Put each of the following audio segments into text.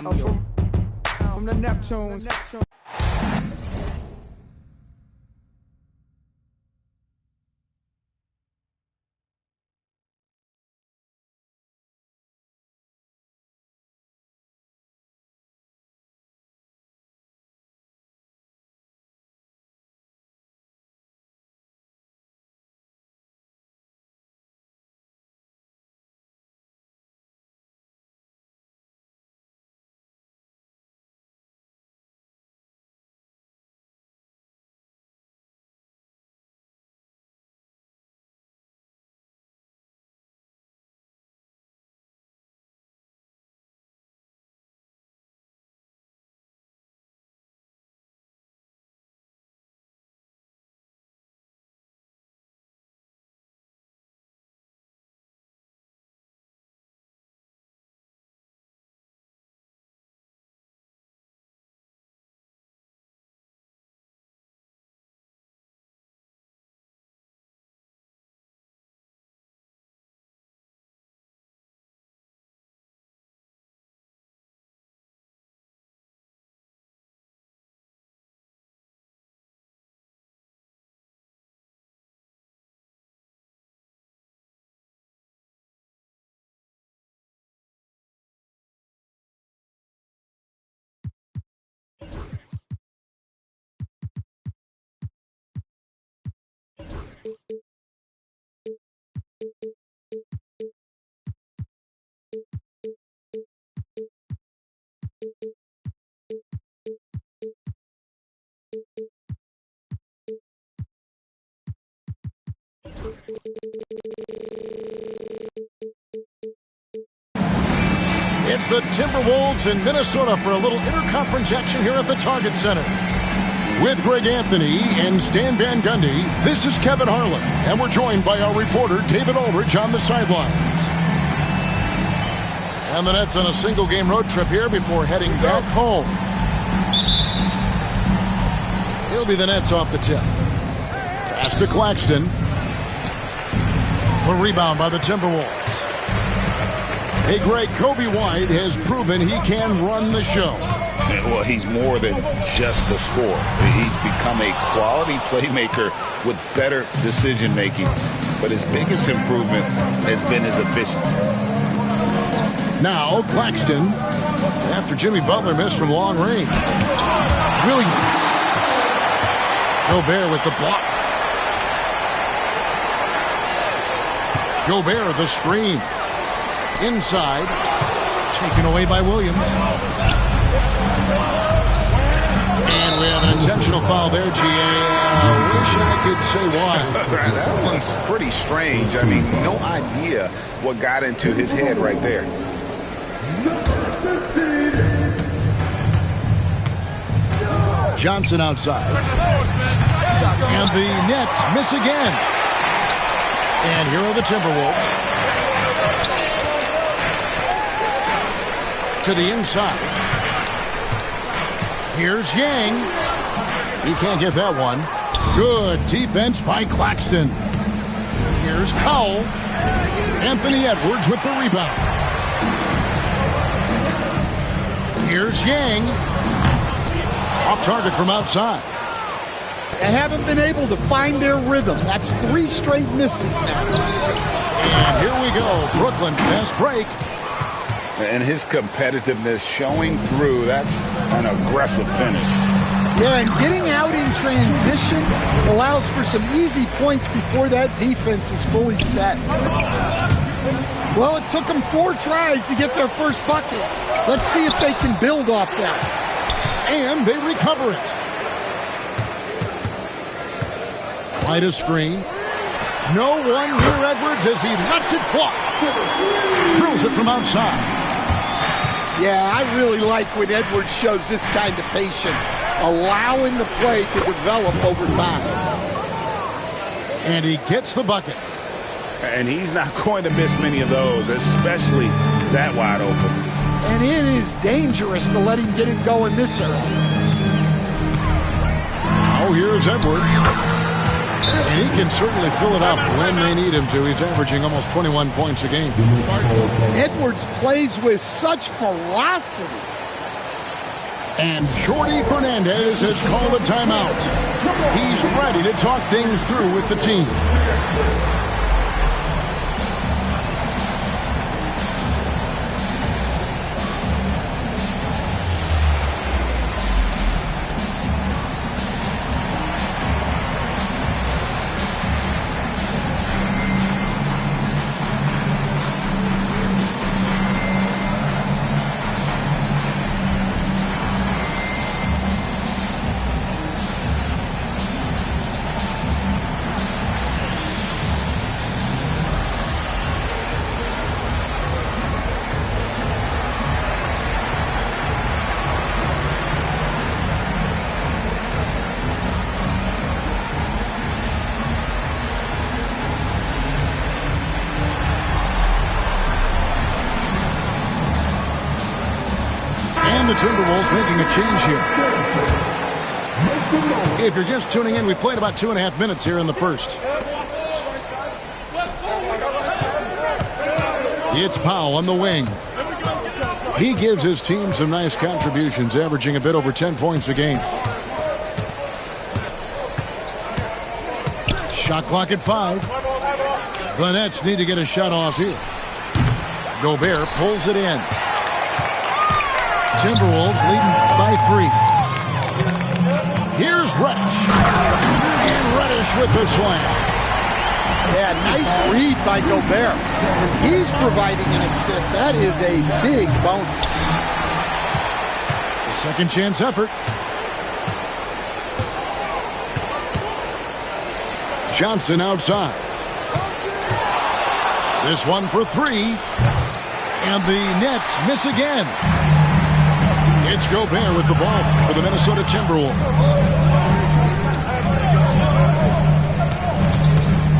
From the Neptunes. It's the Timberwolves in Minnesota for a little interconference action here at the Target Center. With Greg Anthony and Stan Van Gundy, this is Kevin Harlan, and we're joined by our reporter David Aldridge on the sidelines. And the Nets on a single-game road trip here before heading back home. He'll be the Nets off the tip. Pass to Claxton. A rebound by the Timberwolves. Hey, Greg, Kobe White has proven he can run the show. Well, he's more than just a scorer. He's become a quality playmaker with better decision-making. But his biggest improvement has been his efficiency. Now, Claxton, after Jimmy Butler missed from long range. Williams. Gobert with the block. Gobert, the screen. Inside. Taken away by Williams. And we have an intentional foul there, G.A. I wish I could say why. That one's pretty strange. I mean, no idea what got into his head right there. Johnson outside. And the Nets miss again. And here are the Timberwolves. To the inside. Here's Yang. He can't get that one. Good defense by Claxton. Here's Powell. Anthony Edwards with the rebound. Here's Yang. Off target from outside. They haven't been able to find their rhythm. That's 3 straight misses now. And here we go. Brooklyn fast break. And his competitiveness showing through. That's an aggressive finish. Yeah, and getting out in transition allows for some easy points before that defense is fully set. Well, it took them 4 tries to get their first bucket. Let's see if they can build off that. And they recover it. Try to screen. No one near Edwards as he lets it fly. Drills it from outside. Yeah, I really like when Edwards shows this kind of patience, allowing the play to develop over time. And he gets the bucket. And he's not going to miss many of those, especially that wide open. And it is dangerous to let him get it going this early. Now here's Edwards. And he can certainly fill it up when they need him to. He's averaging almost 21 points a game. Edwards plays with such ferocity. And Jordi Fernandez has called a timeout. He's ready to talk things through with the team. The Timberwolves making a change here. If you're just tuning in, we played about 2.5 minutes here in the first. It's Powell on the wing. He gives his team some nice contributions, averaging a bit over 10 points a game. Shot clock at 5. The Nets need to get a shot off here. Gobert pulls it in. Timberwolves leading by 3. Here's Reddish. And Reddish with the slam. Yeah, nice read by Gobert. When he's providing an assist, that is a big bonus. The second chance effort. Johnson outside. This one for 3. And the Nets miss again. It's Gobert with the ball for the Minnesota Timberwolves.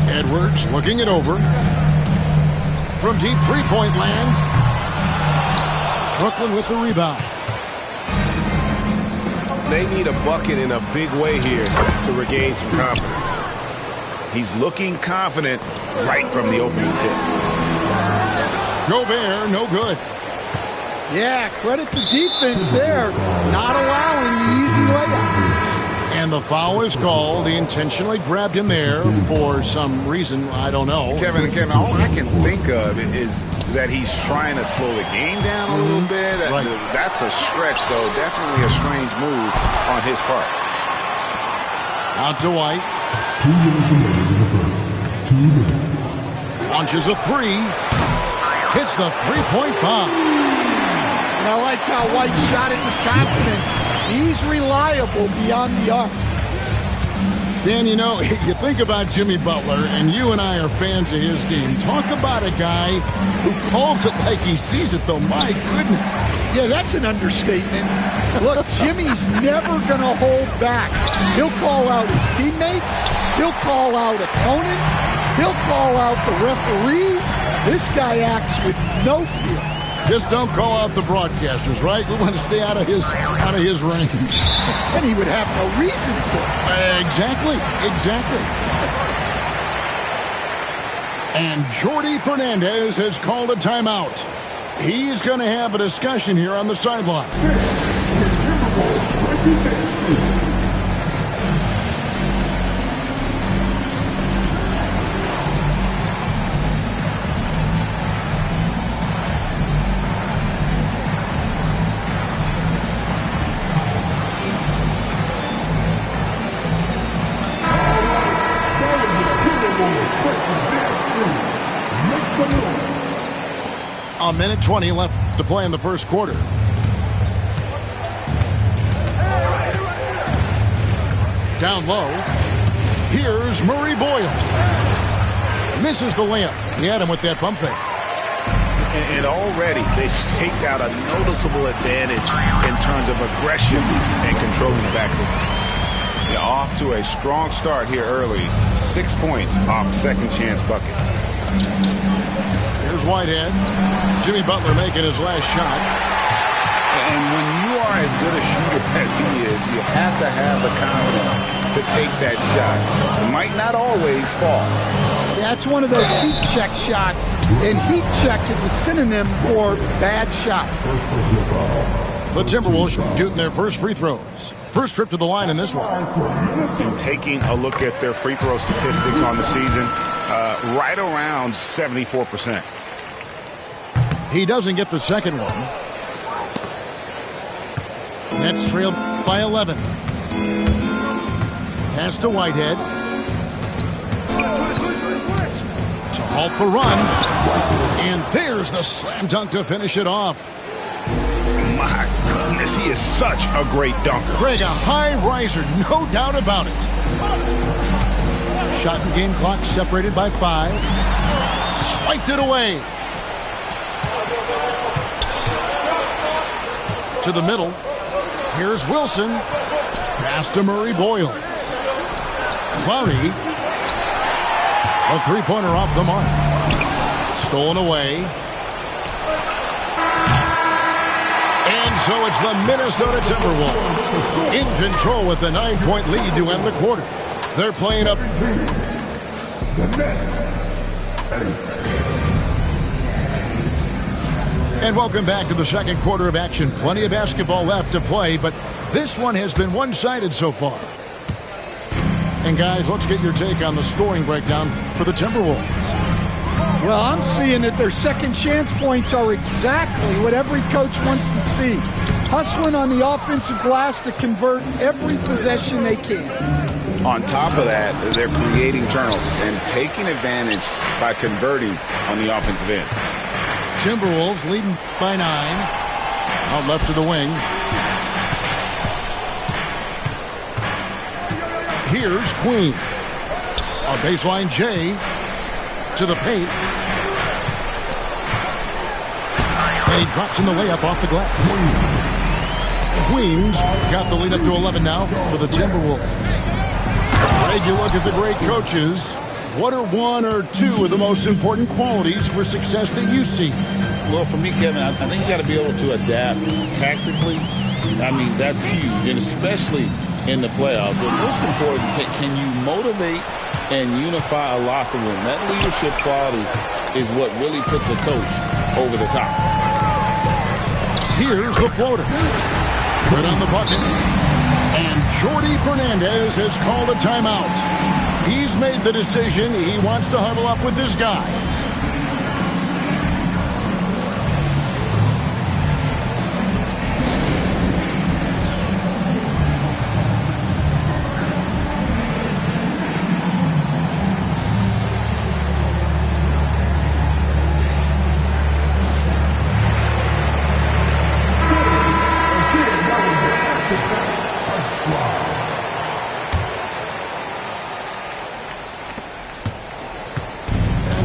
Edwards looking it over. From deep three-point land. Brooklyn with the rebound. They need a bucket in a big way here to regain some confidence. He's looking confident right from the opening tip. Gobert, no good. Yeah, credit the defense there, not allowing the easy layup. And the foul is called. He intentionally grabbed him there for some reason, I don't know. Kevin, all I can think of is that he's trying to slow the game down a little bit. Right. That's a stretch, though. Definitely a strange move on his part. Out to White. 2 minutes remaining in the first. 2 minutes. Launches a 3. Hits the three-point bomb. And I like how White shot it with confidence. He's reliable beyond the arc. Dan, you know, you think about Jimmy Butler, and you and I are fans of his game. Talk about a guy who calls it like he sees it, though. My goodness. Yeah, that's an understatement. Look, Jimmy's never going to hold back. He'll call out his teammates. He'll call out opponents. He'll call out the referees. This guy acts with no fear. Just don't call out the broadcasters, right? We want to stay out of his range. And he would have no reason to. Exactly. And Jordi Fernandez has called a timeout. He's going to have a discussion here on the sideline. A minute 20 left to play in the first quarter. Down low. Here's Murray Boyle. Misses the layup. He had him with that pump fake. And already they've staked out a noticeable advantage in terms of aggression and controlling the backcourt. Yeah, off to a strong start here early. 6 points off second chance buckets. Here's Whitehead. Jimmy Butler making his last shot. And when you are as good a shooter as he is, you have to have the confidence to take that shot. It might not always fall. That's one of those heat check shots. And heat check is a synonym for bad shot. First personal foul. The Timberwolves shooting their first free throws. First trip to the line in this one. And taking a look at their free throw statistics on the season, right around 74%. He doesn't get the second one. Nets trail by 11. Pass to Whitehead. To halt the run. And there's the slam dunk to finish it off. My goodness, he is such a great dunker. Greg, a high riser, no doubt about it. Shot and game clock separated by 5. Swiped it away. To the middle. Here's Wilson. Pass to Murray Boyle. Flurry. A three-pointer off the mark. Stolen away. And so it's the Minnesota Timberwolves in control with the 9-point lead to end the quarter. They're playing up. And welcome back to the second quarter of action. Plenty of basketball left to play, but this one has been one-sided so far. And guys, let's get your take on the scoring breakdown for the Timberwolves. Well, I'm seeing that their second chance points are exactly what every coach wants to see. Hustling on the offensive glass to convert every possession they can. On top of that, they're creating turnovers and taking advantage by converting on the offensive end. Timberwolves leading by 9. Out left to the wing. Here's Queen. A baseline J to the paint. And he drops in the layup off the glass. Queens got the lead up to 11 now for the Timberwolves. Greg, you look at the great coaches. What are one or two of the most important qualities for success that you see? Well, for me, Kevin, I think you got to be able to adapt tactically. I mean, that's huge, and especially in the playoffs. But most important, can you motivate and unify a locker room? That leadership quality is what really puts a coach over the top. Here's the floater. Right on the bucket. And Jordi Fernandez has called a timeout. He's made the decision. He wants to huddle up with his guys.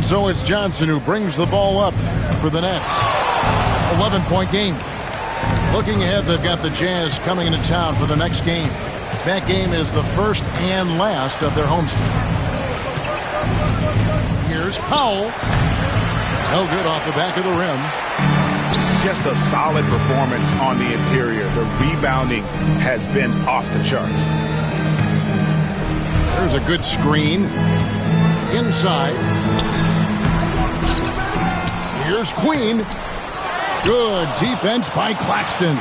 So it's Johnson who brings the ball up for the Nets. 11-point game. Looking ahead, they've got the Jazz coming into town for the next game. That game is the first and last of their homestand. Here's Powell. No good off the back of the rim. Just a solid performance on the interior. The rebounding has been off the charts. There's a good screen. Inside. Here's Queen. Good defense by Claxton.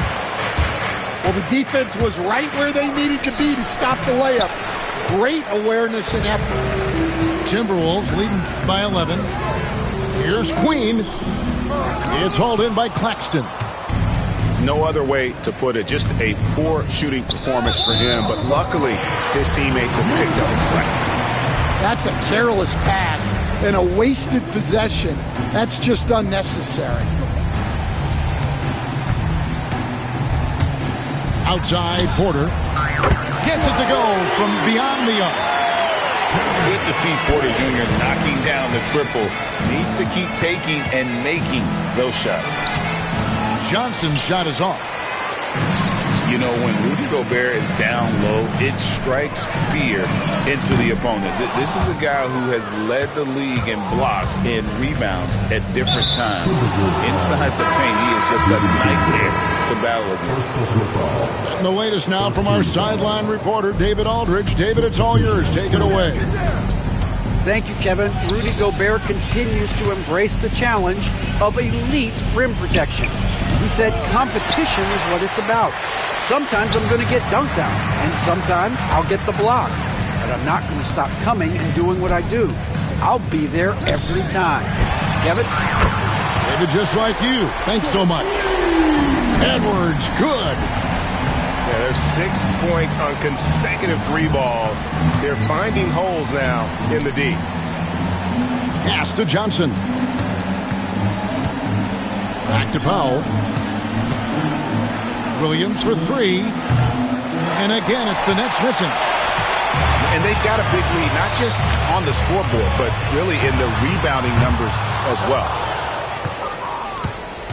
Well, the defense was right where they needed to be to stop the layup. Great awareness and effort. Timberwolves leading by 11. Here's Queen. It's hauled in by Claxton. No other way to put it. Just a poor shooting performance for him, but luckily his teammates have picked up the slack. That's a careless pass and a wasted possession. That's just unnecessary. Outside, Porter gets it to go from beyond the arc. Good to see Porter Jr. knocking down the triple. Needs to keep taking and making those shots. Johnson's shot is off. You know, when Rudy Gobert is down low, it strikes fear into the opponent. This is a guy who has led the league in blocks and rebounds at different times. Inside the paint, he is just a nightmare to battle against. And the latest now from our sideline reporter, David Aldridge. David, it's all yours. Take it away. Thank you, Kevin. Rudy Gobert continues to embrace the challenge of elite rim protection. He said competition is what it's about. Sometimes I'm going to get dunked on, and sometimes I'll get the block. But I'm not going to stop coming and doing what I do. I'll be there every time. Kevin? David, just like you. Thanks so much. Edwards, good. Yeah, there's 6 points on consecutive 3 balls. They're finding holes now in the D. Pass to Johnson. Back to Powell. Williams for 3. And again, it's the Nets missing. And they've got a big lead, not just on the scoreboard, but really in the rebounding numbers as well.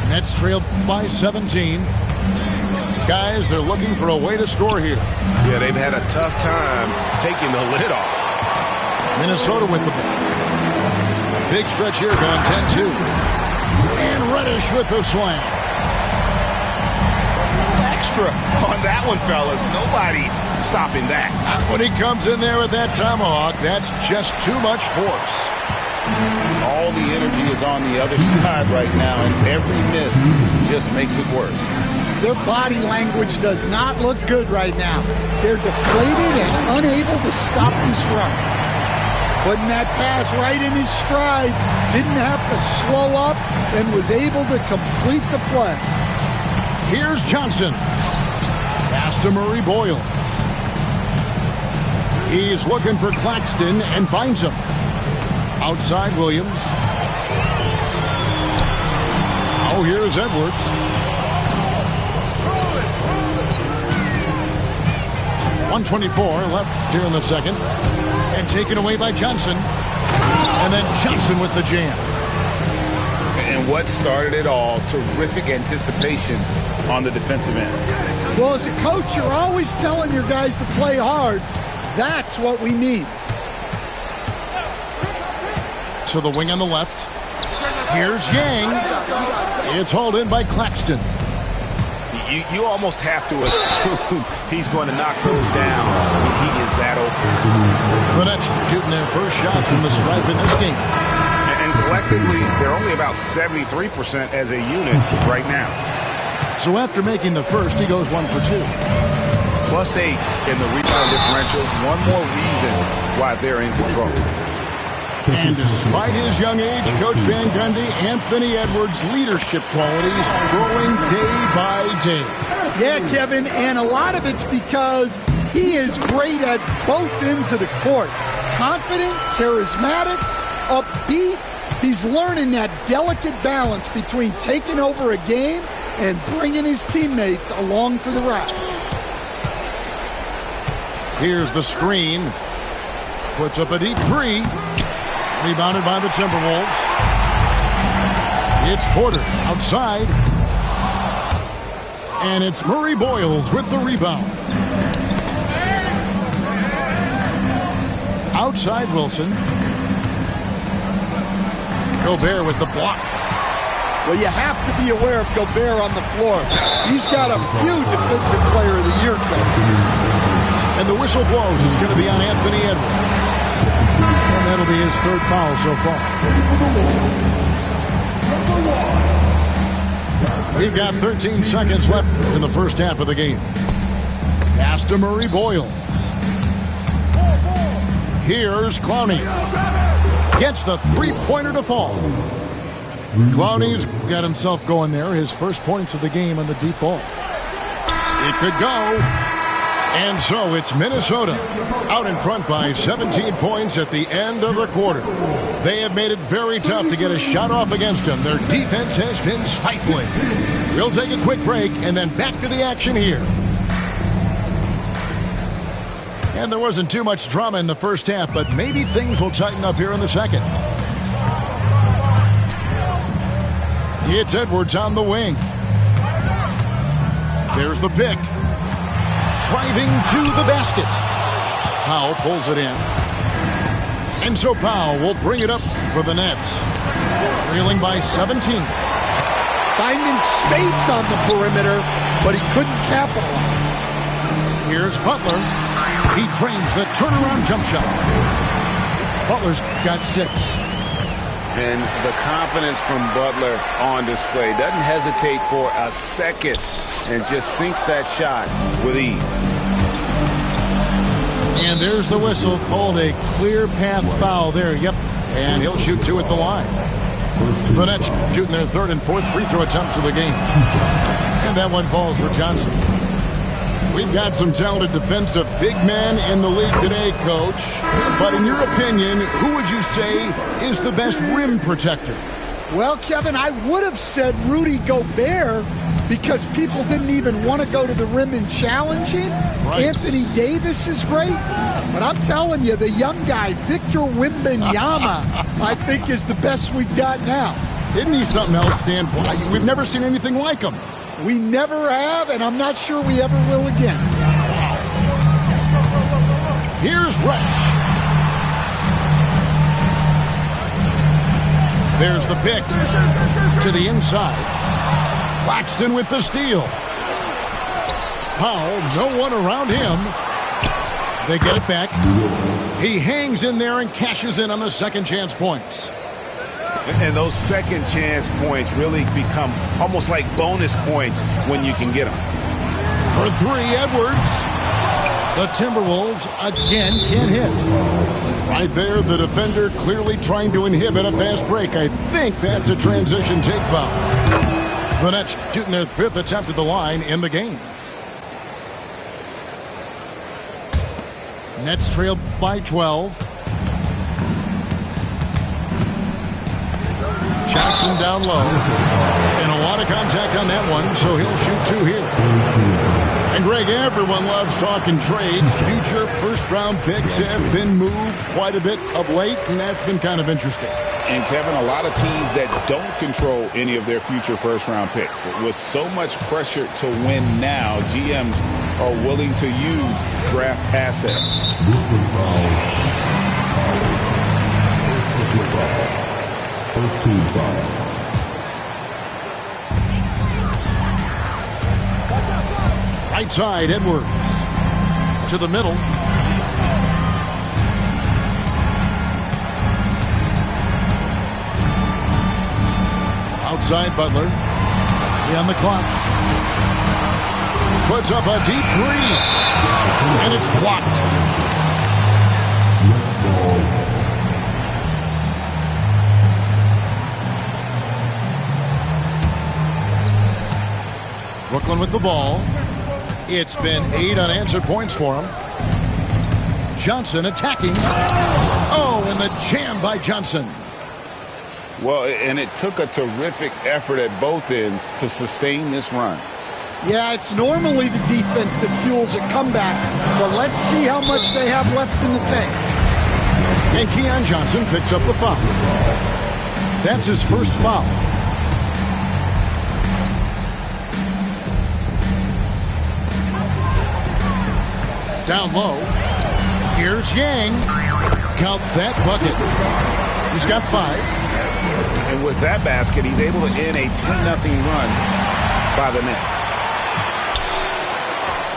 Nets trailed by 17. Guys, they're looking for a way to score here. Yeah, they've had a tough time taking the lid off. Minnesota with the ball. Big stretch here going 10-2. And Reddish with the slam. Extra on that one, fellas. Nobody's stopping that. When he comes in there with that tomahawk, that's just too much force. All the energy is on the other side right now, and every miss just makes it worse. Their body language does not look good right now. They're deflated and unable to stop this run. Putting that pass right in his stride, didn't have to slow up, and was able to complete the play. Here's Johnson. Pass to Murray Boyle. He's looking for Claxton and finds him. Outside Williams. Oh, here's Edwards. 1:24 left here in the second. And taken away by Johnson. And then Johnson with the jam. And what started it all, terrific anticipation on the defensive end. Well, as a coach, you're always telling your guys to play hard. That's what we need. To the wing on the left. Here's Yang. It's hauled in by Claxton. You almost have to assume he's going to knock those down. I mean, he is that open. The Nets shooting their first shots from the stripe in this game. And collectively, they're only about 73% as a unit right now. So after making the first, he goes 1 for 2. +8 in the rebound differential. One more reason why they're in control. And despite his young age, Coach Van Gundy, Anthony Edwards' leadership qualities growing day by day. Yeah, Kevin, and a lot of it's because he is great at both ends of the court. Confident, charismatic, upbeat. He's learning that delicate balance between taking over a game and bringing his teammates along for the ride. Here's the screen. Puts up a deep 3. Rebounded by the Timberwolves. It's Porter outside. And it's Murray Boyles with the rebound. Outside Wilson. Gobert with the block. Well, you have to be aware of Gobert on the floor. He's got a few Defensive Player of the Year trophies. And the whistle blows. It's going to be on Anthony Edwards. And that'll be his 3rd foul so far. We've got 13 seconds left in the first half of the game. Pass to Murray Boyle. Here's Clowney. Gets the 3-pointer to fall. Clowney's got himself going there. His first points of the game on the deep ball. It could go. And so it's Minnesota out in front by 17 points at the end of the quarter. They have made it very tough to get a shot off against them. Their defense has been stifling. We'll take a quick break and then back to the action here. And there wasn't too much drama in the first half, but maybe things will tighten up here in the second. It's Edwards on the wing. There's the pick. Driving to the basket. Powell pulls it in. And so Powell will bring it up for the Nets. Trailing by 17. Finding space on the perimeter, but he couldn't capitalize. Here's Butler. He drains the turnaround jump shot. Butler's got 6. And the confidence from Butler on display. Doesn't hesitate for a second and just sinks that shot with ease. And there's the whistle, called a clear path foul there. Yep, and he'll shoot 2 at the line. The Nets shooting their 3rd and 4th free throw attempts of the game. And that one falls for Johnson. We've got some talented defensive big men in the league today, Coach. But in your opinion, who would you say is the best rim protector? Well, Kevin, I would have said Rudy Gobert because people didn't even want to go to the rim and challenge him. Right. Anthony Davis is great. But I'm telling you, the young guy, Victor Wembanyama, I think is the best we've got now. Isn't he something else, Stan? We've never seen anything like him. We never have, and I'm not sure we ever will again. Here's Resch. There's the pick to the inside. Claxton with the steal. Powell, no one around him. They get it back. He hangs in there and cashes in on the second chance points. And those second chance points really become almost like bonus points when you can get them. For 3, Edwards. The Timberwolves again can't hit. Right there, the defender clearly trying to inhibit a fast break. I think that's a transition take foul. The Nets shooting their 5th attempt at the line in the game. Nets trail by 12. Johnson down low. And a lot of contact on that one, so he'll shoot 2 here. And Greg, everyone loves talking trades. Future first-round picks have been moved quite a bit of late, and that's been kind of interesting. And, Kevin, a lot of teams that don't control any of their future first-round picks. With so much pressure to win now, GMs are willing to use draft assets. First team foul. Right side, Edwards. To the middle. Outside, Butler. On the clock. Puts up a deep 3. And it's blocked. Next ball. Brooklyn with the ball. It's been 8 unanswered points for him. Johnson attacking. Oh, and the jam by Johnson. Well, and it took a terrific effort at both ends to sustain this run. Yeah, it's normally the defense that fuels a comeback, but let's see how much they have left in the tank. And Keon Johnson picks up the foul. That's his first foul. Down low. Here's Yang. Count that bucket. He's got 5. And with that basket, he's able to end a 10-0 run by the Nets.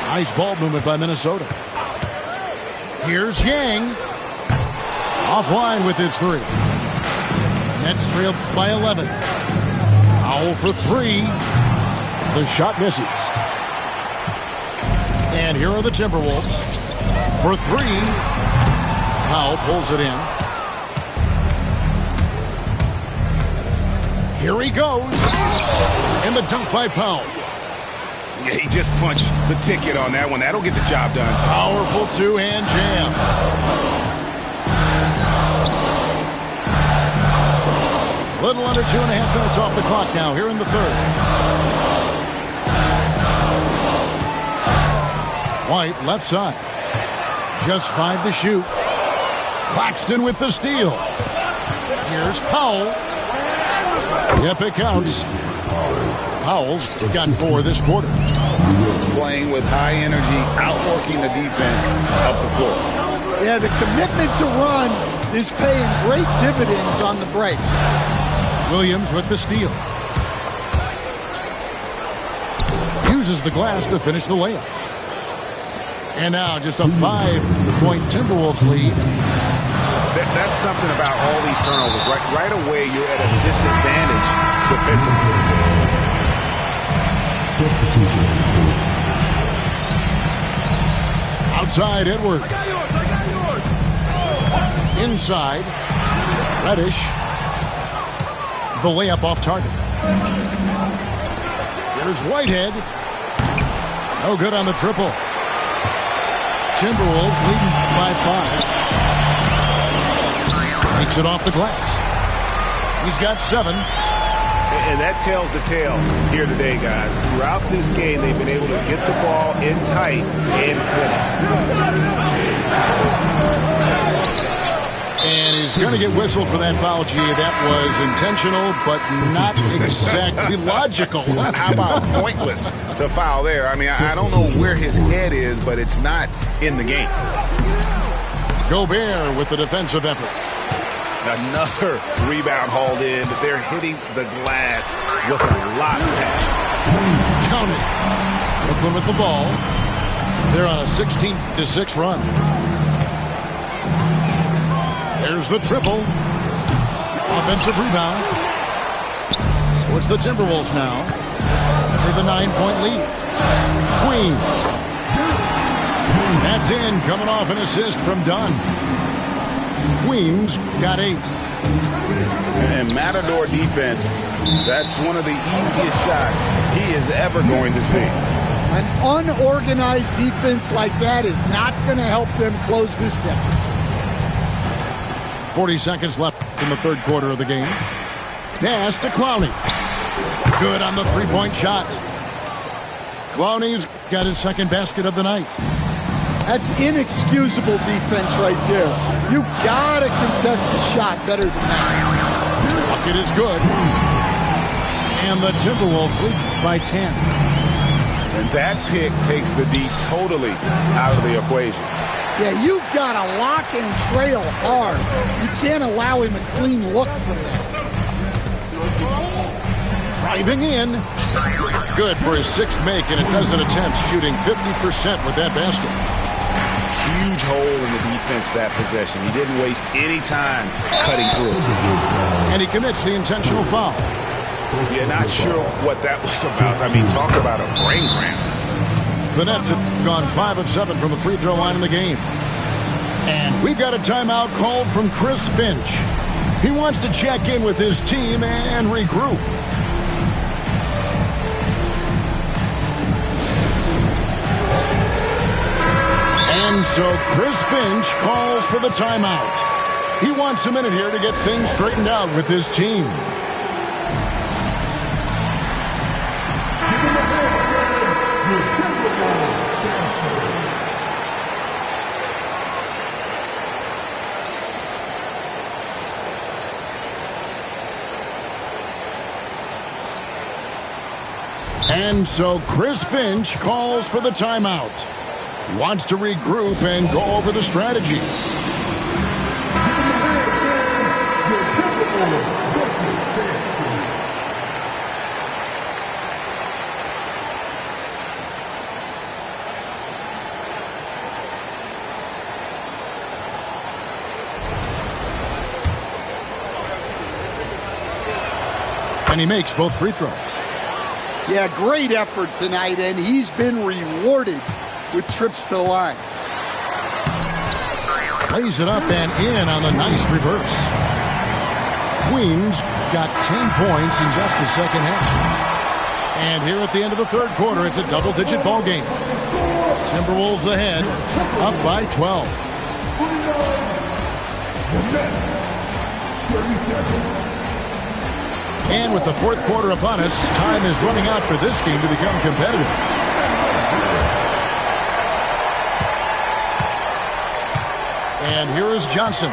Nice ball movement by Minnesota. Here's Yang. Offline with his 3. Nets trailed by 11. Powell for 3. The shot misses. And here are the Timberwolves for 3. Powell pulls it in. Here he goes. And the dunk by Powell. Yeah, he just punched the ticket on that one. That'll get the job done. Powerful 2-hand jam. Little under 2.5 minutes off the clock now here in the 3rd. White, left side. Just 5 to shoot. Claxton with the steal. Here's Powell. Yep, it counts. Powell's got 4 this quarter. Playing with high energy, outworking the defense up the floor. Yeah, the commitment to run is paying great dividends on the break. Williams with the steal. Uses the glass to finish the layup. And now just a 5-point Timberwolves lead. That's something about all these turnovers. Right away, you're at a disadvantage defensively. Substitution. Outside, Edwards. Inside, Reddish. The layup off target. Here's Whitehead. No good on the triple. Timberwolves leading by 5. Makes it off the glass. He's got 7. And that tells the tale here today, guys. Throughout this game, they've been able to get the ball in tight and finish. And he's going to get whistled for that foul, G. That was intentional, but not exactly logical. How about pointless to foul there? I mean, I don't know where his head is, but it's not in the game. Gobert with the defensive effort. Another rebound hauled in. They're hitting the glass with a lot of passion. Count it. Brooklyn with the ball. They're on a 16-6 run. There's the triple. Offensive rebound. So it's the Timberwolves now. They have a 9-point lead. Queen. That's in, coming off an assist from Dunn. Queens got 8. And Matador defense, that's one of the easiest shots he is ever going to see. An unorganized defense like that is not going to help them close this deficit. 40 seconds left in the third quarter of the game. Pass to Clowney. Good on the three-point shot. Clowney's got his second basket of the night. That's inexcusable defense right there. You gotta contest the shot better than that. Bucket is good. And the Timberwolves lead by 10. And that pick takes the D totally out of the equation. Yeah, you've got to lock and trail hard. You can't allow him a clean look from that. Driving in. Good for his 6th make and a dozen attempts, shooting 50% with that basket. Huge hole in the defense that possession. He didn't waste any time cutting through. And he commits the intentional foul. Yeah, not sure what that was about. I mean, talk about a brain cramp. The Nets have gone 5 of 7 from the free throw line in the game. And we've got a timeout called from Chris Finch. He wants to check in with his team and regroup. And so Chris Finch calls for the timeout. He wants a minute here to get things straightened out with his team. And so Chris Finch calls for the timeout. He wants to regroup and go over the strategy. And he makes both free throws. Yeah, great effort tonight, and he's been rewarded with trips to the line. Lays it up and in on the nice reverse. Queens got 10 points in just the second half. And here at the end of the third quarter, it's a double-digit ball game. Timberwolves ahead, up by 12. And with the fourth quarter upon us, time is running out for this game to become competitive. And here is Johnson.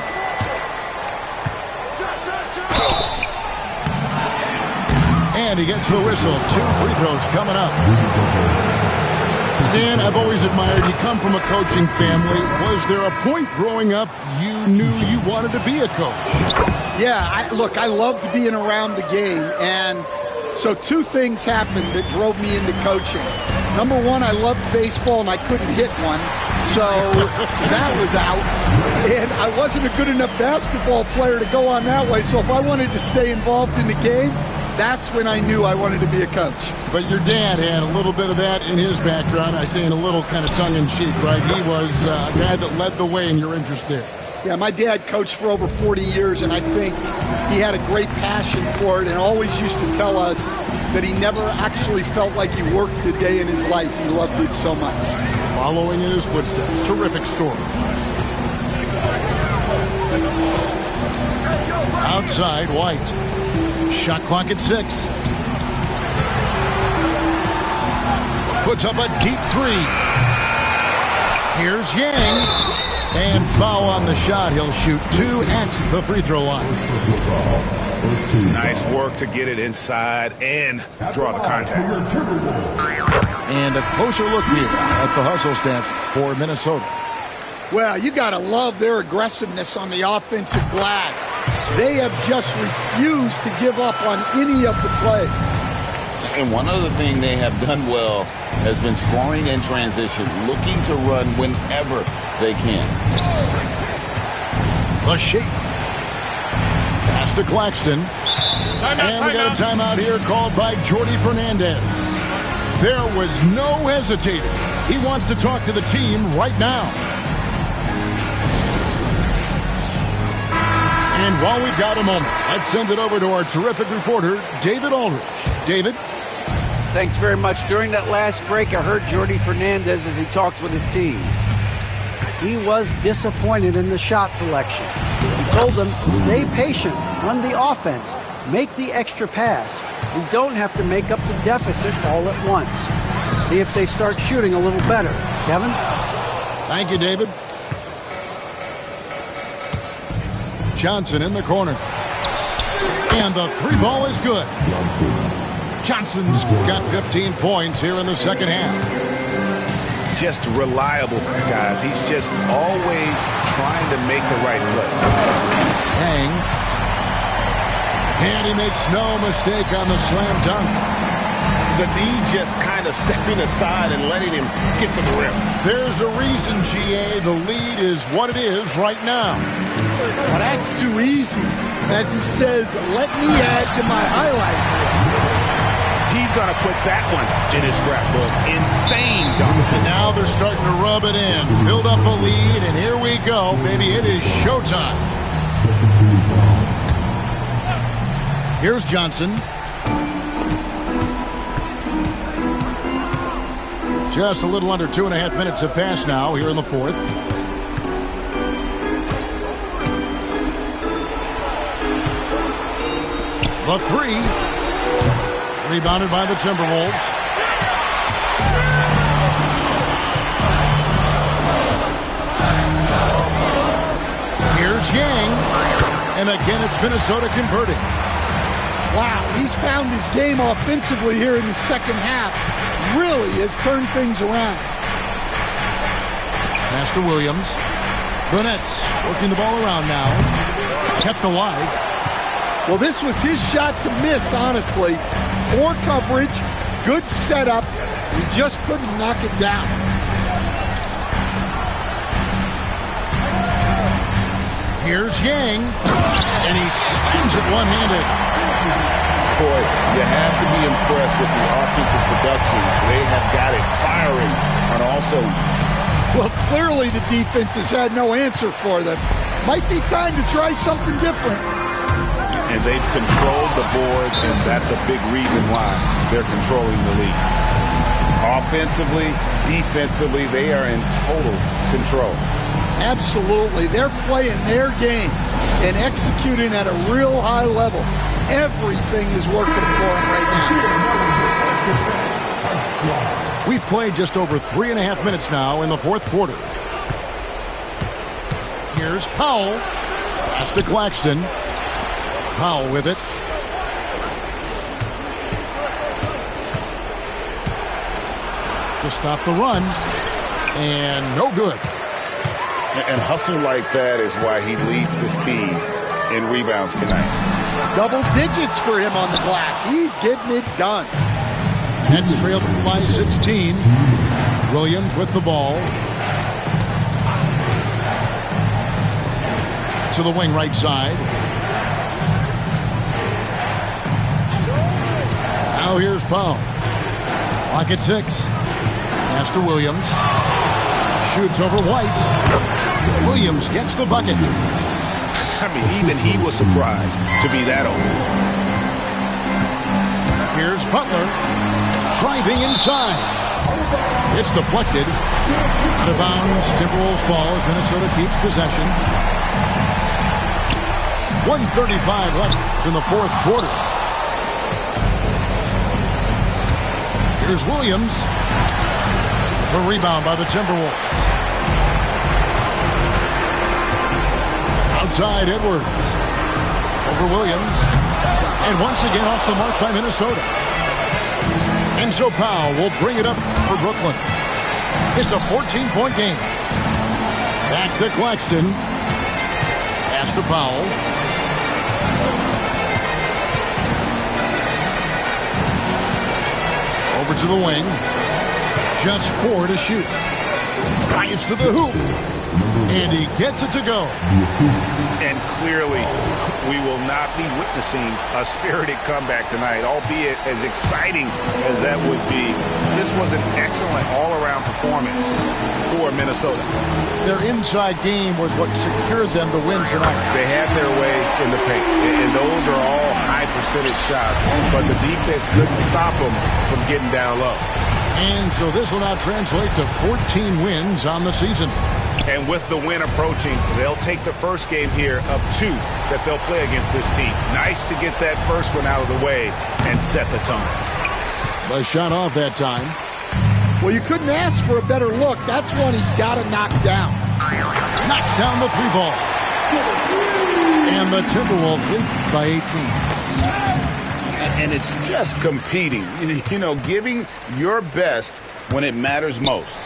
And he gets the whistle. 2 free throws coming up. Stan, I've always admired you come from a coaching family. Was there a point growing up you knew you wanted to be a coach? Yeah, I loved being around the game, and so 2 things happened that drove me into coaching. Number 1, I loved baseball, and I couldn't hit one, so that was out. And I wasn't a good enough basketball player to go on that way, so if I wanted to stay involved in the game, that's when I knew I wanted to be a coach. But your dad had a little bit of that in his background. I say in a little kind of tongue-in-cheek, right? He was a guy that led the way in your interest there. Yeah, my dad coached for over 40 years, and I think he had a great passion for it and always used to tell us that he never actually felt like he worked a day in his life. He loved it so much. Following in his footsteps. Terrific story. Outside, White. Shot clock at 6. Puts up a deep 3. Here's Yang. And foul on the shot. He'll shoot 2 at the free throw line. Nice work to get it inside and draw the contact. And a closer look here at the hustle stats for Minnesota. Well, you got to love their aggressiveness on the offensive glass. They have just refused to give up on any of the plays. And one other thing they have done well has been scoring in transition, looking to run whenever they can. The shake. Pass to Claxton. And we got a timeout here called by Jordi Fernandez. There was no hesitating. He wants to talk to the team right now. And while we've got a moment, let's send it over to our terrific reporter, David Aldridge. David? Thanks very much. During that last break, I heard Jordi Fernandez as he talked with his team. He was disappointed in the shot selection. He told them, stay patient, run the offense, make the extra pass. We don't have to make up the deficit all at once. Let's see if they start shooting a little better. Kevin? Thank you, David. Johnson in the corner. And the 3 ball is good. Johnson's got 15 points here in the second half. Just reliable, guys. He's just always trying to make the right play. Hang. And he makes no mistake on the slam dunk. The D just kind of stepping aside and letting him get to the rim. There's a reason, GA, the lead is what it is right now. Well, that's too easy. As he says, let me add to my highlight reel. He's going to put that one in his scrapbook. Insane dunk. And now they're starting to rub it in. Build up a lead, and here we go. Baby, it is showtime. Here's Johnson. Just a little under 2.5 minutes have passed now here in the fourth. The 3. Rebounded by the Timberwolves. Here's Yang. And again, it's Minnesota converting. Wow, he's found his game offensively here in the second half. Really has turned things around. Pass to Williams. The Nets working the ball around now. Kept alive. Well, this was his shot to miss, honestly. Poor coverage, good setup. He just couldn't knock it down. Here's Yang. And he slams it one-handed. Boy, you have to be impressed with the offensive production. They have got it firing on all cylinders. Well, clearly the defense has had no answer for them. Might be time to try something different. And they've controlled the boards, and that's a big reason why they're controlling the lead. Offensively, defensively, they are in total control. Absolutely. They're playing their game and executing at a real high level. Everything is working for them right now. We've played just over 3.5 minutes now in the fourth quarter. Here's Powell. Pass to Claxton. Powell with it. To stop the run. And no good. And hustle like that is why he leads his team in rebounds tonight. Double digits for him on the glass. He's getting it done. Nets trailed by 16. Williams with the ball. to the wing right side. Now here's Powell. Lock at 6. Pass to Williams. Shoots over White. Williams gets the bucket. I mean, even he was surprised to be that open. Here's Butler. Driving inside. It's deflected. Out of bounds. Timberwolves ball as Minnesota keeps possession. 1:35 left in the fourth quarter. Here's Williams. The rebound by the Timberwolves. Outside Edwards. Over Williams. And once again off the mark by Minnesota. Enzo Powell will bring it up for Brooklyn. It's a 14-point game. Back to Claxton. Pass to Powell. Over to the wing. Just 4 to shoot. Drives to the hoop. And he gets it to go. And clearly, we will not be witnessing a spirited comeback tonight, albeit as exciting as that would be. This was an excellent all-around performance for Minnesota. Their inside game was what secured them the win tonight. They had their way in the paint, and those are all high-percentage shots, but the defense couldn't stop them from getting down low. And so this will now translate to 14 wins on the season. And with the win approaching, they'll take the first game here of 2 that they'll play against this team. Nice to get that first one out of the way and set the tone. The shot off that time. Well, you couldn't ask for a better look. That's one he's got to knock down. Knocks down the 3-ball. And the Timberwolves lead by 18. And it's just competing, you know, giving your best when it matters most.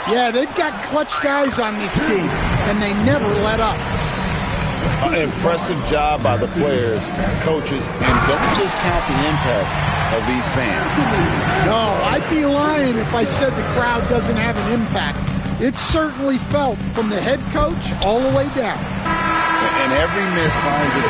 Yeah, they've got clutch guys on this team, and they never let up. An impressive job by the players, coaches, and don't discount the impact of these fans. No, I'd be lying if I said the crowd doesn't have an impact. It's certainly felt from the head coach all the way down. And every miss finds its